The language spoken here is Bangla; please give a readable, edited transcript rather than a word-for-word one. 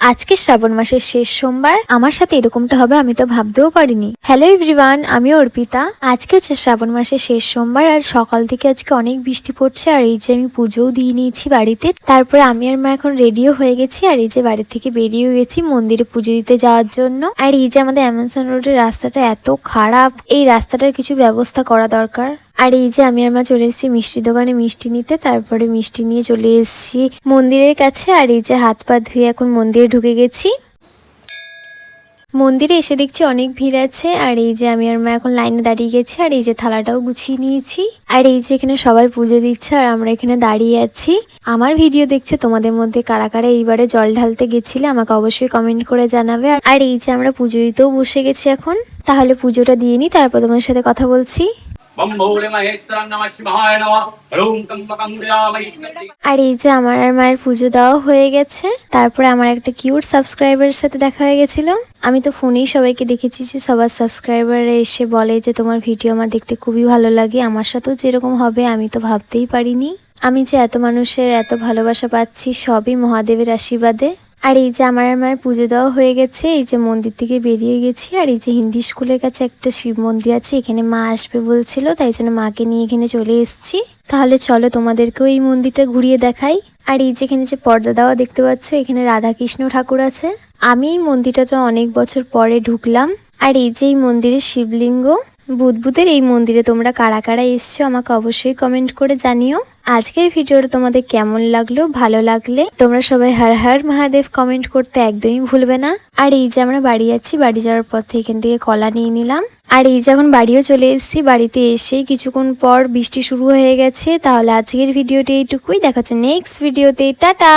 আজকে শ্রাবণ মাসের শেষ সোমবার, আমার সাথে এরকমটা হবে আমি তো ভাবতেও পারিনি। হ্যালো এভরিওয়ান, আমি অর্পিতা। আজকে হচ্ছে শ্রাবণ মাসের শেষ সোমবার আর সকাল থেকে আজকে অনেক বৃষ্টি পড়ছে। আর এই যে আমি পুজোও দিয়ে নিয়েছি বাড়িতে। তারপরে আমি আর মা এখন রেডিও হয়ে গেছি আর এই যে বাড়ি থেকে বেরিয়েও গেছি মন্দিরে পুজো দিতে যাওয়ার জন্য। আর এই যে আমাদের অ্যামাজন রোডের রাস্তাটা এত খারাপ, এই রাস্তাটার কিছু ব্যবস্থা করা দরকার। আর এই যে আমি আর মা চলে এসেছি মিষ্টি দোকানে মিষ্টি নিতে, তারপরে মিষ্টি নিয়ে চলে এসেছি মন্দিরের কাছে। আর এই যে হাত পা ধুয়ে এখন মন্দিরে ঢুকে গেছি। মন্দিরে এসে দেখছি অনেক ভিড় আছে। আর এই যে আমি আর মা এখন লাইনে দাঁড়িয়ে গেছি আর এই যে থালাটাও গুছিয়ে নিয়েছি। আর এই যে এখানে সবাই পুজো দিচ্ছে আর আমরা এখানে দাঁড়িয়ে আছি। আমার ভিডিও দেখছে তোমাদের মধ্যে কারা কারা এইবারে জল ঢালতে গেছিলে আমাকে অবশ্যই কমেন্ট করে জানাবে। আর এই যে আমরা পুজো দিতেও বসে গেছি এখন। তাহলে পুজোটা দিয়ে নিই, তারপর তোমার সাথে কথা বলছি। আর এই যে আমার আর মায়ের পুজো দেওয়া হয়ে গেছে। তারপরে আমার একটা কিউট সাবস্ক্রাইবারের সাথে দেখা হয়ে গেছিল। আমি তো ফোনেই সবাইকে দেখেছি যে সবার সাবস্ক্রাইবার এসে বলে যে তোমার ভিডিও আমার দেখতে খুবই ভালো লাগে। আমার সাথেও যেরকম হবে আমি তো ভাবতেই পারিনি। আমি যে এত মানুষের এত ভালোবাসা পাচ্ছি সবই মহাদেবের আশীর্বাদে। আর এই যে আমার মায়ের পুজো দেওয়া হয়ে গেছে, এই যে মন্দির থেকে বেরিয়ে গেছি। আর এই যে হিন্দি স্কুলের কাছে একটা শিব মন্দির আছে, এখানে মা আসবে বলছিল, তাই জন্য মাকে নিয়ে এখানে চলে এসেছি। তাহলে চলো তোমাদেরকেও এই মন্দিরটা ঘুরিয়ে দেখাই। আর এই যেখানে যে পর্দা দেওয়া দেখতে পাচ্ছ, এখানে রাধাকৃষ্ণ ঠাকুর আছে। আমি এই মন্দিরটা অনেক বছর পরে ঢুকলাম। আর এই যে এই মন্দিরের শিবলিঙ্গ বুধবুদের এই মন্দিরে তোমরা কারা কারা এসছো আমাকে অবশ্যই কমেন্ট করে জানিও। আজকের ভিডিওটা তোমাদের কেমন লাগলো, ভালো লাগলে তোমরা সবাই হর হর মহাদেব কমেন্ট করতে একদমই ভুলবে না। আর এই যে আমরা বাড়ি যাচ্ছি, বাড়ি যাওয়ার পথে এখান থেকে কলা নিয়ে নিলাম। আর এই যে এখন বাড়িও চলে এসেছি। বাড়িতে এসেই কিছুক্ষণ পর বৃষ্টি শুরু হয়ে গেছে। তাহলে আজকের ভিডিওটি এইটুকুই, দেখা হচ্ছে নেক্সট ভিডিওতে। টাটা।